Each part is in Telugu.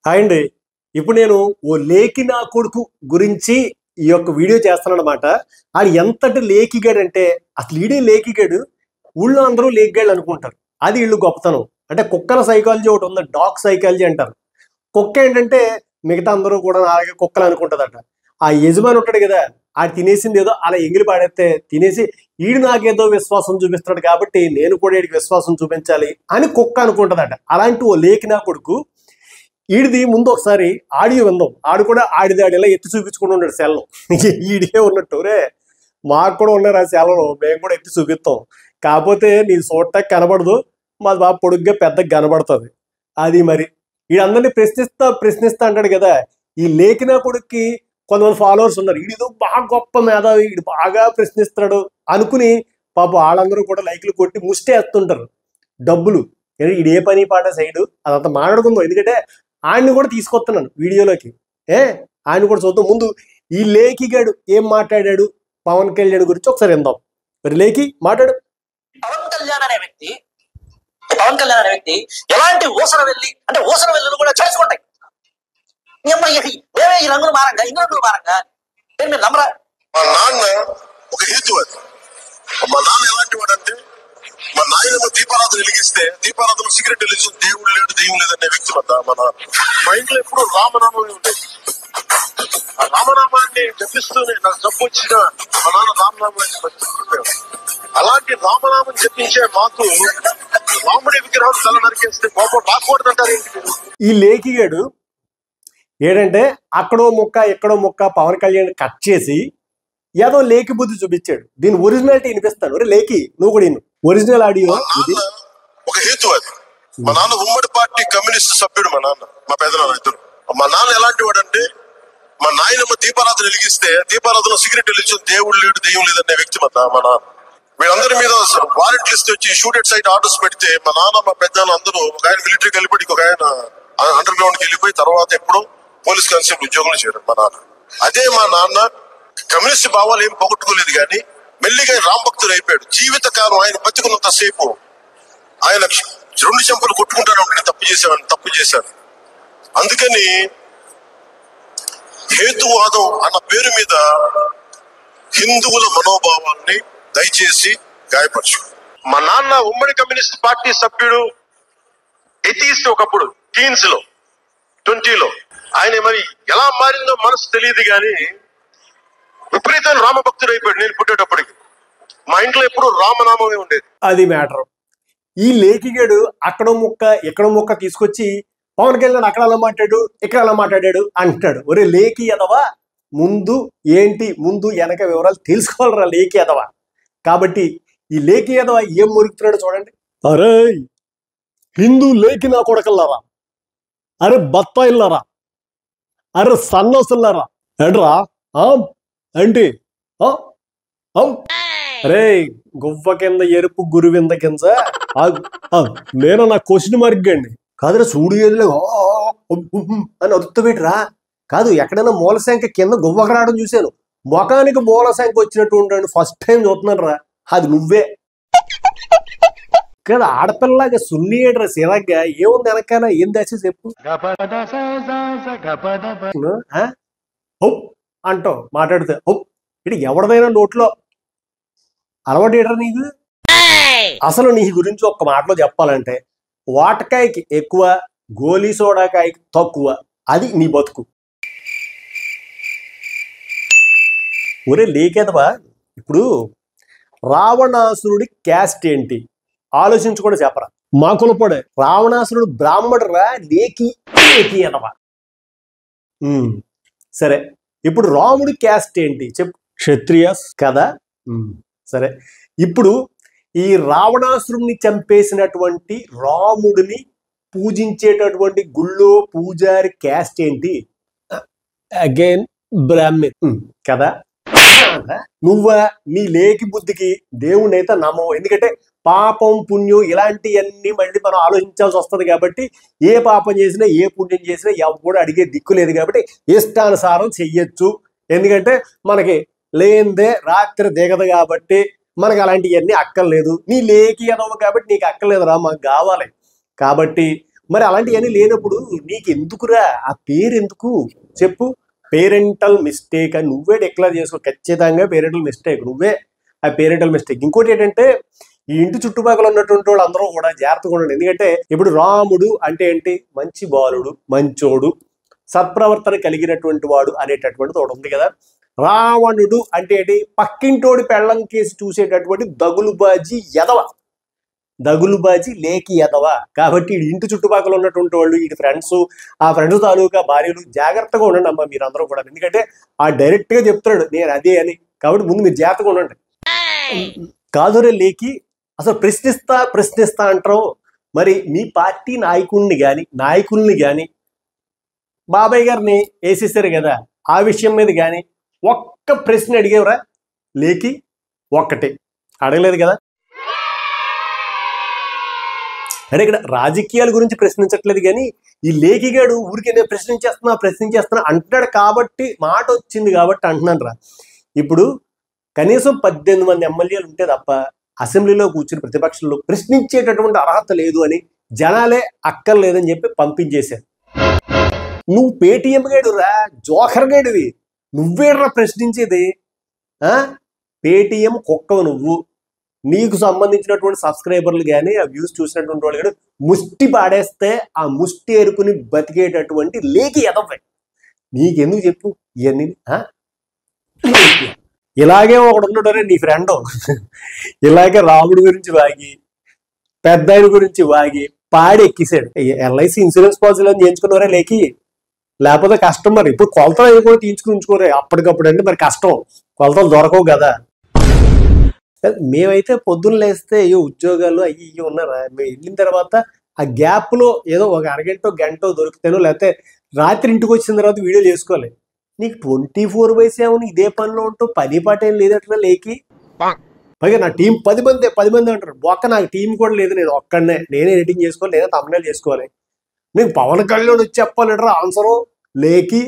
హాయ్ అండి. ఇప్పుడు నేను ఓ లేకి నా కొడుకు గురించి ఈ యొక్క వీడియో చేస్తానన్నమాట. ఆడు ఎంతటి లేకిగాడంటే అసలు ఈడే లేకిగాడు. ఊళ్ళో అందరూ లేకిగాళ్ళు అనుకుంటారు. అది వీళ్ళు గొప్పతనం. అంటే కుక్కల సైకాలజీ ఒకటి ఉంది. డాగ్ సైకాలజీ అంటారు. కుక్క ఏంటంటే మిగతా అందరూ కూడా అలాగే కుక్కలు అనుకుంటుందట. ఆ యజమాని ఉంటాడు కదా, ఆడు తినేసింది ఏదో అలా ఎంగిలి పాడేస్తే తినేసి ఈడు నాకేదో విశ్వాసం చూపిస్తున్నాడు కాబట్టి నేను కూడా వీడికి విశ్వాసం చూపించాలి అని కుక్క అనుకుంటుందట. అలాంటి ఓ లేకి నా కొడుకు ఈడిది ముందు ఒకసారి ఆడియో విందాం. ఆడు కూడా ఆడిది ఇలా ఎత్తి చూపించుకుంటూ ఉన్నాడు సెల్లో. ఈడికే ఉన్నట్టు రే మాకు కూడా ఉన్నారు ఆ సెలలో, మేము కూడా ఎత్తి చూపిస్తాం. కాకపోతే నీ చూడటానికి కనబడదు, మాది బాగా పొడుగ్గా పెద్దగా కనబడుతుంది. అది మరి వీడందరినీ ప్రశ్నిస్తా అంటాడు కదా. ఈ లేఖిన కొడుక్కి కొంతమంది ఫాలోవర్స్ ఉన్నారు. వీడిదో బాగా గొప్ప మేధావి, వీడు బాగా ప్రశ్నిస్తాడు అనుకుని పాప వాళ్ళందరూ కూడా లైక్లు కొట్టి ముష్టేస్తుంటారు డబ్బులు. వీడు ఏ పని పాట సైడు అదంతా మాట్లాడుకుందాం. ఎందుకంటే ఆయన్ని కూడా తీసుకొస్తున్నాను వీడియోలోకి. ఆయన కూడా చూద్దాం. ముందు ఈ లేఖిగాడు ఏం మాట్లాడాడు పవన్ కళ్యాణ్ గురించి ఒకసారి విందాం. మరి లేఖి మాట్లాడు. పవన్ కళ్యాణ్ అనే వ్యక్తి ఎలాంటి ఊసన వెళ్ళి అంటే ఊసన వెళ్ళలు కూడా చేసుకుంటాయి. మేమే ఈ రంగులు మారంగా ఇన్ని రంగులు మారంగా మీరు నమ్మరా? మా నాన్న ఒక హేతువాది. మా నాన్న ఎలాంటి వాడు అంటే, మా నాయనమ్మ దీపారాధన వెలిగిస్తే దీపారాధన సిగరెట్ వెలిగి దేవుడు లేడు దెయ్యం లేదనే వ్యక్తి వద్ద మా ఇంట్లో ఎప్పుడు రామనామం ఉండేది. ఆ రామనామాన్ని జపిస్తూనే నాకు జబ్బు వచ్చిన మా నాన్న రామనామాన్ని జపిస్తుండేవాడు. అలాంటి రామనామం జపించే మాకు రాముడి విగ్రహం తల నరికేస్తే కోపం రాకూడదంటారు ఏంటి? ఈ లేఖిగాడు ఏంటంటే అక్కడో ముక్క ఎక్కడో ముక్క పవన్ కళ్యాణ్ కట్ చేసి ఏదో లేఖి బుద్ధి చూపించాడు. దీని ఒరిజినాలిటీ వినిపిస్తాను. ఒరే లేఖి నువ్వు కూడా ఒరిజినల్ ఆడియో ఇది. ఒక హేతువాది. మా నాన్న ఉమ్మడి పార్టీ కమ్యూనిస్ట్ సభ్యుడు. మా నాన్న మా పెదనాన్న ఇద్దరు. మా నాన్న ఎలాంటి వాడు అంటే, మా నాయనమ్మ దీపారాధన వెలిగిస్తే దీపారాధన సిగరెట్ వెలిగి దేవుడు లేడు దెయ్యం లేదనే వ్యక్తి మా నాన్న. వీళ్ళందరి మీద వారెంట్ లిస్ట్ వచ్చి షూటెడ్ సైట్ ఆర్డర్స్ పెడితే మా నాన్న మా పెద్దనాన్న అందరూ ఒక ఆయన మిలిటరీకి వెళ్ళిపోయి ఒక ఆయన అండర్ గ్రౌండ్ కి వెళ్ళిపోయి తర్వాత ఎప్పుడో పోలీస్ కానిస్టేబుల్ ఉద్యోగంలో చేరారు మా నాన్న. అదే మా నాన్న కమ్యూనిస్ట్ భావాలు ఏం పోగొట్టుకోలేదు కానీ మెల్లిగా రామభక్తుడు అయిపోయాడు. జీవిత కాలం ఆయన బతికున్నంత సేపు ఆయన 2 చెంపలు కొట్టుకుంటానే ఉంటే తప్పు చేశాను. అందుకని హేతువాదం అన్న పేరు మీద హిందువుల మనోభావాల్ని దయచేసి గాయపరచు. మా నాన్న ఉమ్మడి కమ్యూనిస్ట్ పార్టీ సభ్యుడు, ఎథీస్ట్ ఒకప్పుడు టీన్స్ లో 20లో. ఆయన మరి ఎలా మారిందో మనసు తెలియదు కానీ విపరీతం రామభక్తుడు అయిపోయాడు. నేను పుట్టేటప్పటికి మా ఇంట్లో ఎప్పుడు రామనామమే ఉండేది. అది మ్యాటర్. ఈ లేఖిగాడు అక్కడో ముక్క ఎక్కడో ముక్క తీసుకొచ్చి పవన్ కళ్యాణ్ అక్కడ అలా మాట్లాడు ఇక్కడ అలా మాట్లాడాడు అంటాడు. ఒరే లేఖి ఎదవా, ముందు ఏంటి ముందు వెనక వివరాలు తెలుసుకోవాలరా లేఖి ఎదవా. కాబట్టి ఈ లేఖి ఎదవా ఏం మురుగుతున్నాడు చూడండి. అరే హిందూ లేఖి నా కొడకల్లారా, అరే బత్తాయిల్లారా, అరే సన్నోసులారా ఏంట్రా ఏంటి రే గువ్వ కింద ఎరుపు గురువింద కింద నేను నా క్వశ్చన్ మార్క్ అండి కాదురా. చూడు అని అదుపుతోబెట్రా కాదు. ఎక్కడైనా మూల సంఖ్య కింద గువ్వక రావడం చూశాను. మొఖానికి మూల సంఖ్య వచ్చినట్టు ఉంటాడు. ఫస్ట్ టైం చూస్తున్నాను రా. అది నువ్వే కదా. ఆడపిల్లలాగా సున్ని ఏడ్రా సిరాగ్గా ఏముంది వెనకాల ఏం దాచి చెప్పు అంటావు మాట్లాడితే. ఇటు ఎవరిదైనా నోట్లో అలవాటు ఏడ్రా నీకు. అసలు నీ గురించి ఒక్క మాటలో చెప్పాలంటే వాటకాయకి ఎక్కువ, గోలీ సోడాకాయకి తక్కువ. అది నీ బతుకు. ఒరే లేకేదవా, ఇప్పుడు రావణాసురుడి క్యాస్ట్ ఏంటి ఆలోచించి కూడా చెప్పరా. మా కులపడే రావణాసురుడు బ్రాహ్మడు రా. లేకి ఎదవా. సరే ఇప్పుడు రాముడి క్యాస్ట్ ఏంటి చెప్పు. క్షత్రియస్ కదా. సరే ఇప్పుడు ఈ రావణాసురుడిని చంపేసినటువంటి రాముడిని పూజించేటటువంటి గుళ్ళో పూజారి క్యాస్ట్ ఏంటి? అగైన్ బ్రాహ్మణ్ కదా. నువ్వా నీ లేకి బుద్ధికి దేవుణ్ణి అయితే నమ్మవు. ఎందుకంటే పాపం పుణ్యం ఇలాంటివన్నీ మళ్ళీ మనం ఆలోచించాల్సి వస్తుంది. కాబట్టి ఏ పాపం చేసినా ఏ పుణ్యం చేసినా ఎవరు అడిగే దిక్కు లేదు. కాబట్టి ఇష్టానుసారం చెయ్యొచ్చు. ఎందుకంటే మనకి లేనిదే రాత్రి దిగదు కాబట్టి మనకు అలాంటివన్నీ అక్కర్లేదు. నీ లేకి ఎదవ కాబట్టి నీకు అక్కర్లేదురా, మాకు కావాలి. కాబట్టి మరి అలాంటివన్నీ లేనప్పుడు నీకు ఎందుకురా ఆ పేరు ఎందుకు చెప్పు? పేరెంటల్ మిస్టేక్ అని నువ్వే డిక్లేర్ చేసుకో. ఖచ్చితంగా పేరెంటల్ మిస్టేక్, నువ్వే ఆ పేరెంటల్ మిస్టేక్. ఇంకోటి ఏంటంటే ఈ ఇంటి చుట్టుపక్కల ఉన్నటువంటి వాళ్ళు అందరూ కూడా జాగ్రత్తగా ఉండండి. ఎందుకంటే ఇప్పుడు రాముడు అంటే ఏంటి? మంచి బాలుడు, మంచోడు, సత్ప్రవర్తన కలిగినటువంటి వాడు అనేటటువంటిది ఒకటి ఉంది కదా. రావణుడు అంటే ఏంటి? పక్కింటోడి పెళ్ళం కేసి చూసేటటువంటి దగులుబాజీ ఎదవ, దగులుబాజీ లేకి ఎదవ. కాబట్టి ఇంటి చుట్టుపక్కల ఉన్నటువంటి వాళ్ళు, వీటి ఫ్రెండ్స్, ఆ ఫ్రెండ్స్ తాలూకా భార్యలు జాగ్రత్తగా ఉండండి అమ్మా మీరందరూ కూడా. ఎందుకంటే ఆ డైరెక్ట్ గా చెప్తున్నాడు నేను అదే అని. కాబట్టి ముందు మీరు జాగ్రత్తగా ఉండండి. కాదురే లేకి అసలు ప్రశ్నిస్తా అంటారు. మరి మీ పార్టీ నాయకుల్ని కానీ బాబాయ్ గారిని వేసేసారు కదా, ఆ విషయం మీద కానీ ఒక్క ప్రశ్న అడిగేవరా లేకి? ఒక్కటే అడగలేదు కదా. అంటే ఇక్కడ రాజకీయాల గురించి ప్రశ్నించట్లేదు కానీ ఈ లేఖిగాడు ఊరికే నేను ప్రశ్నించేస్తున్నా అంటున్నాడు కాబట్టి, మాట వచ్చింది కాబట్టి అంటున్నాను రా. ఇప్పుడు కనీసం 18 మంది ఎమ్మెల్యేలు ఉంటే తప్ప అసెంబ్లీలో కూర్చుని ప్రతిపక్షంలో ప్రశ్నించేటటువంటి అర్హత లేదు అని జనాలే అక్కర్లేదని చెప్పి పంపించేశారు. నువ్వు పేటీఎం గేడు రా, జోకర్ గేడువి, నువ్వేడ్రా ప్రశ్నించేది? పేటీఎం కుక్కవు నువ్వు. నీకు సంబంధించినటువంటి సబ్స్క్రైబర్లు కానీ ఆ వ్యూస్ చూసినటువంటి వాళ్ళు కానీ ముష్టి పాడేస్తే ఆ ముష్టి ఏరుకుని బతికేటటువంటి లేకి ఎదవే. నీకెందుకు చెప్పు ఇవన్నీ? ఇలాగే ఒకడు ఉన్నాడు నీ ఫ్రెండ్, ఇలాగే రాముడి గురించి వాగి, పెద్ద ఆయన గురించి వాగి పాడి ఎక్కిసాడు. ఎల్ఐసి ఇన్సూరెన్స్ పాలసీలు అని చేయించుకున్నారా లేకి? లేకపోతే కష్టం. మరి ఇప్పుడు కొలతలు అవి కూడా తీయించుకుని ఉంచుకోరే అప్పటికప్పుడు, అంటే మరి కష్టం, కొలతలు దొరకవు కదా. మేమైతే పొద్దున్న లేస్తే అయ్యో ఉద్యోగాలు అయ్యి ఇవి ఉన్నారా, మేము వెళ్ళిన తర్వాత ఆ గ్యాప్ లో ఏదో ఒక గంట దొరికితేనో, లేకపోతే రాత్రి ఇంటికి వచ్చిన తర్వాత వీడియోలు చేసుకోవాలి. నీకు 24/7 ఇదే పనిలో ఉంటూ పని పాట ఏం లేదట్రా లేకి. పైగా నా టీం 10 మంది అంటారు. ఒక్క నాకు టీం కూడా లేదు, నేను ఒక్కడనే, నేనే ఎడిటింగ్ చేసుకోవాలి, నేనే thumbnail చేసుకోవాలి. మేము పవన్ కళ్యాణ్ వచ్చి చెప్పాలంటారా ఆన్సరు లేకి?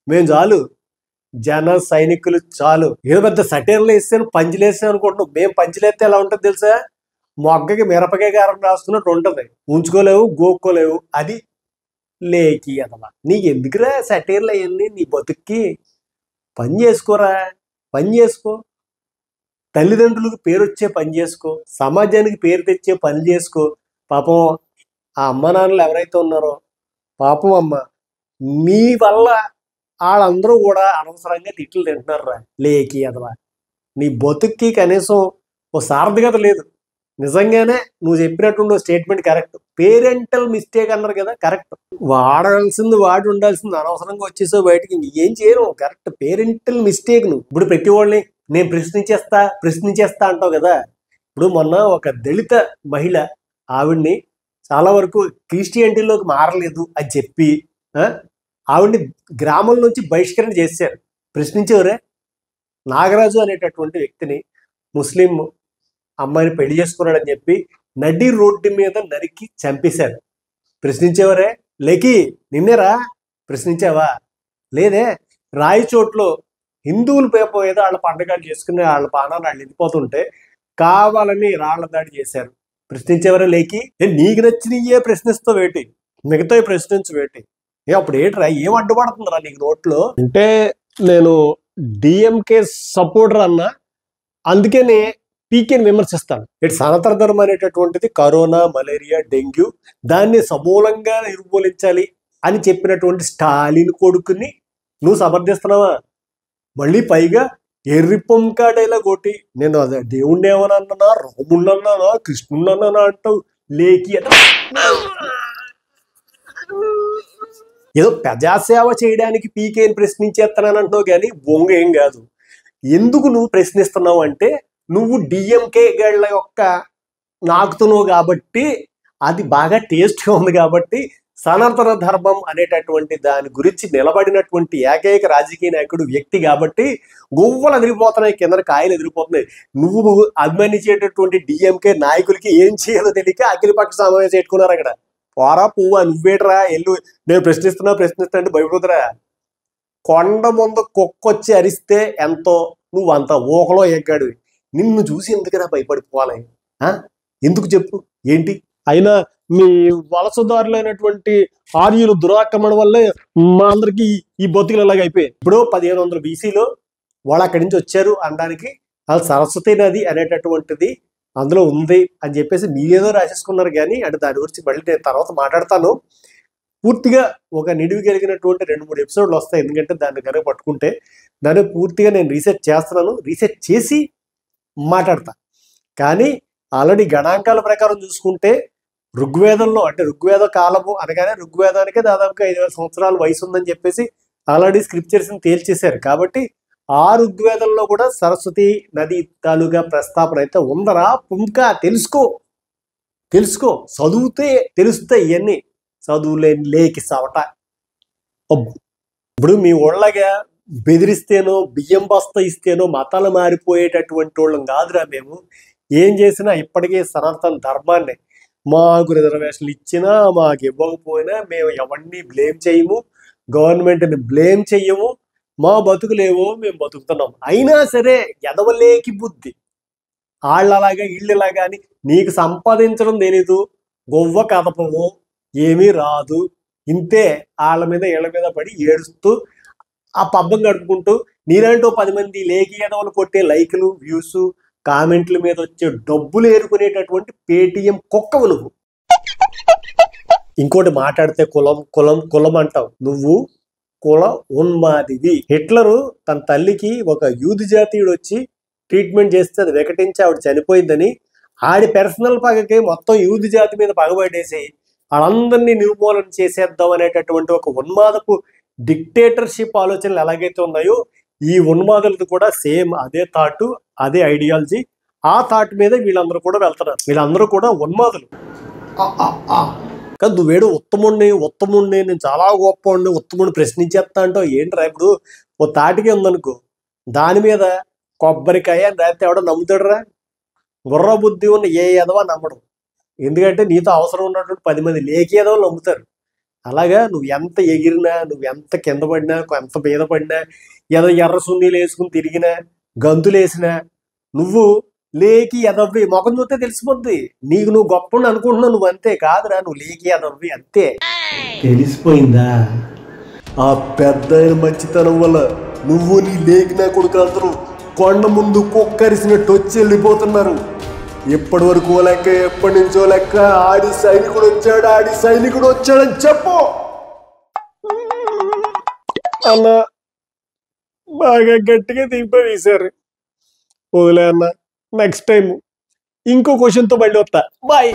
మేము చాలు, జన సైనికులు చాలు. ఏదో పెద్ద సటైర్లు వేసాను, పంచులు వేసాను అనుకుంటున్నాం. మేము పంచులేస్తే ఎలా ఉంటుంది తెలుసా? మొగ్గకి మిరపకాయ కారం రాసుకున్నట్టు ఉంటుంది, ఉంచుకోలేవు, గోక్కోలేవు. అది లేకి అదలా. నీకు ఎందుకురా సటైర్లు అవన్నీ? నీ బతుక్కి పని చేసుకోరా, పని చేసుకో. తల్లిదండ్రులకు పేరు వచ్చే పని చేసుకో, సమాజానికి పేరు తెచ్చే పని చేసుకో. పాపం ఆ అమ్మ నాన్నలు ఎవరైతే ఉన్నారో, పాపం అమ్మ, నీ వల్ల వాళ్ళందరూ కూడా అనవసరంగా తిట్లు తింటున్నారా లేకి అదవా. నీ బతుక్కి కనీసం ఓ సార్థకత లేదు. నిజంగానే నువ్వు చెప్పినట్టు స్టేట్మెంట్ కరెక్ట్. పేరెంటల్ మిస్టేక్ అన్నారు కదా, కరెక్ట్. వాడాల్సింది వాడి ఉండాల్సింది, అనవసరంగా వచ్చేసావు బయటకి, ఏం చేయను. Correct, parental mistake. నువ్వు ఇప్పుడు ప్రతి వాళ్ళని నేను ప్రశ్నించేస్తా అంటావు కదా. ఇప్పుడు మొన్న ఒక దళిత మహిళ, ఆవిడ్ని చాలా వరకు క్రిస్టియానిటీలోకి మారలేదు అని చెప్పి ఆవిడ్ని గ్రామం నుంచి బహిష్కరణ చేశారు. ప్రశ్నించేవరే? నాగరాజు అనేటటువంటి వ్యక్తిని, ముస్లిం అమ్మాయిని పెళ్లి చేసుకున్నాడని చెప్పి నడి రోడ్డు మీద నరికి చంపేశారు. ప్రశ్నించేవరే లేకి? నిన్నేరా ప్రశ్నించావా? లేదే. రాయచోట్లో హిందువులు ఏదో వాళ్ళ పండగలు చేసుకుని వాళ్ళ పానాలు వాళ్ళు వెళ్ళిపోతుంటే కావాలని రాళ్ల దాడి చేశారు. ప్రశ్నించేవరే లేకి? నీకు నచ్చినయే ప్రశ్నిస్తావు వేటి, మిగతా ప్రశ్నించు వేటి? అప్పుడు ఏంట్రా, ఏం అడ్డుపడుతుందిరా నీకు నోట్లో? అంటే నేను డిఎంకే సపోర్టర్ అన్నా, అందుకనే పీకేని విమర్శిస్తాను. ఇటు సనాతన ధర్మం అనేటటువంటిది కరోనా, మలేరియా, డెంగ్యూ, దాన్ని సమూలంగా నిర్మూలించాలి అని చెప్పినటువంటి స్టాలిన్ కొడుకుని నువ్వు సమర్థిస్తున్నావా? మళ్ళీ పైగా ఎర్రిపొంకా డైలాగ్ ఒకటి, నేను అదే దేవుణ్ణి ఏమని అన్నానా, రాముణ్ణి అన్నానా, కృష్ణుణ్ణి అన్నానా అంటావు లేకి. ఏదో ప్రజాసేవ చేయడానికి పీకేని ప్రశ్నించేస్తున్నాను అంటున్నావు కానీ బొంగ ఏం కాదు. ఎందుకు నువ్వు ప్రశ్నిస్తున్నావు అంటే, నువ్వు డిఎంకే గళ్ళ యొక్క నాకుతున్నావు కాబట్టి, అది బాగా టేస్ట్గా ఉంది కాబట్టి, సనాతన ధర్మం అనేటటువంటి దాని గురించి నిలబడినటువంటి ఏకైక రాజకీయ నాయకుడు వ్యక్తి కాబట్టి గువ్వలు ఎదిరిపోతున్నాయి, కింద కాయలు ఎదిరిపోతున్నాయి. నువ్వు అభిమానించేటటువంటి డిఎంకే నాయకులకి ఏం చేయాలో తెలియక అఖిలపక్ష సమావేశం పెట్టుకున్నారు అక్కడ. పోరా పువ్వా, నువ్వేట్రా ఎల్లు, నేను ప్రశ్నిస్తున్నా అంటే భయపడుతురా. కొండ ముందు కుక్కొచ్చి అరిస్తే ఎంతో, నువ్వు అంత ఊహలో ఎగ్గాడివి. నిన్ను చూసి ఎందుకురా భయపడిపోవాలి? ఎందుకు చెప్పు? ఏంటి అయినా మీ వలసదారులైనటువంటి ఆర్యులు దురాక్రమణ వల్లే మా అందరికి ఈ బతుకులు ఇలాగ అయిపోయాయి. ఇప్పుడు 1500 BCలో వాళ్ళు అక్కడి నుంచి వచ్చారు అనడానికి వాళ్ళు సరస్వతి నది అనేటటువంటిది అందులో ఉంది అని చెప్పేసి మీరేదో రాసేసుకున్నారు. కానీ అంటే దాని గురించి మళ్ళీ నేను తర్వాత మాట్లాడతాను. పూర్తిగా ఒక నిడివి కలిగినటువంటి 2-3 ఎపిసోడ్లు వస్తాయి. ఎందుకంటే దాన్ని కనుక పట్టుకుంటే దాన్ని పూర్తిగా నేను రీసెర్చ్ చేస్తున్నాను. రీసెర్చ్ చేసి మాట్లాడతా. కానీ ఆల్రెడీ గణాంకాల ప్రకారం చూసుకుంటే ఋగ్వేదంలో అంటే ఋగ్వేద కాలము అనగానే ఋగ్వేదానికే దాదాపుగా 5000 సంవత్సరాల వయసు ఉందని చెప్పేసి ఆల్రెడీ స్క్రిప్చర్స్ని తేల్చేశారు. కాబట్టి ఆ ఋగ్వేదంలో కూడా సరస్వతి నది తాలూగా ప్రస్తాపన అయితే ఉందరా. ఇంకా తెలుసుకో చదివితే తెలుస్తాయి ఇవన్నీ. చదువులేని లేకి సవట. ఇప్పుడు మీ ఊళ్ళగా బెదిరిస్తేనో బియ్యం బస్తా ఇస్తేనో మతాలు మారిపోయేటటువంటి వాళ్ళం కాదురా మేము. ఏం చేసినా ఇప్పటికీ సనాతన ధర్మాన్ని మాకు రిజర్వేషన్లు ఇచ్చినా మాకు ఇవ్వకపోయినా మేము ఎవరిని బ్లేమ్ చేయము, గవర్నమెంట్ని బ్లేమ్ చెయ్యము. మా బతుకులేవో మేము బతుకుతున్నాం. అయినా సరే ఎదవలేకి బుద్ధి వాళ్ళలాగా వీళ్ళలాగా అని నీకు సంపాదించడం తెలీదు, గొవ్వ కదపము, ఏమీ రాదు. ఇంతే వాళ్ళ మీద వీళ్ళ మీద పడి ఏడుస్తూ ఆ పబ్బం గడుపుకుంటూ నీలాంటి 10 మంది లేకి ఎదవలు కొట్టే లైకులు, వ్యూస్, కామెంట్ల మీద వచ్చే డబ్బులు ఏరుకునేటటువంటి పేటిఎం కుక్కవు నువ్వు. ఇంకోటి మాట్లాడితే కులం అంటావు. నువ్వు కుల ఉన్మాదివి. హిట్లరు తన తల్లికి ఒక యూదు జాతీయుడు వచ్చి ట్రీట్మెంట్ చేస్తే అది వికటించి ఆవిడ చనిపోయిందని ఆడి పర్సనల్ పగకి మొత్తం యూదు జాతి మీద పగబడేసి వాళ్ళందరినీ నిర్మూలన చేసేద్దాం అనేటటువంటి ఒక ఉన్మాదపు డిక్టేటర్షిప్ ఆలోచనలు ఎలాగైతే ఉన్నాయో ఈ ఉన్మాదులది కూడా సేమ్ అదే థాట్, అదే ఐడియాలజీ. ఆ థాట్ మీద వీళ్ళందరూ కూడా వెళ్తున్నారు. వీళ్ళందరూ కూడా ఉన్మాదులు. కానీ నువ్వేడు ఉత్తముణ్ణి నేను చాలా గొప్పవాడిని, ఉత్తముడిని ప్రశ్నించేస్తా అంటావు. ఏంట్రా ఇప్పుడు ఓ తాటికి ఉందనుకో, దాని మీద కొబ్బరికాయ అని రాస్తే ఎవడో నమ్ముతాడురా? బుర్ర బుద్ధి ఉన్న ఏ ఎదవా నమ్మడం. ఎందుకంటే నీతో అవసరం ఉన్నటువంటి 10 మంది లేకి ఎదవలు నమ్ముతారు. అలాగా నువ్వు ఎంత ఎగిరినా, నువ్వు ఎంత కింద పడినా, ఎంత మీద పడినా, ఏదో ఎర్ర సున్నీలు వేసుకుని తిరిగినా, గంతులు వేసినా, నువ్వు లేకి ఎదవ్వి. మొఖం చూస్తే తెలిసిపోద్ది. నీకు నువ్వు గొప్పని అనుకుంటున్నావు. నువ్వు అంతే కాదురా, నువ్వు లేకి ఎదవ్వి అంతే. తెలిసిపోయిందా? ఆ పెద్ద మంచితనం వల్ల నువ్వు నీ లేకినా కొడుకు అందరూ కొండ ముందు కుక్కరిసినట్టు వచ్చి వెళ్ళిపోతున్నారు. ఎప్పటి వరకు లెక్క, ఎప్పటి నుంచో లెక్క. ఆడి సైనికుడు వచ్చాడని చెప్పు అన్నా. బాగా గట్టిగా దింపేశారు. వదిలే అన్న, నెక్స్ట్ టైం ఇంకో క్వశ్చన్తో మళ్ళీ వస్తా. బాయ్.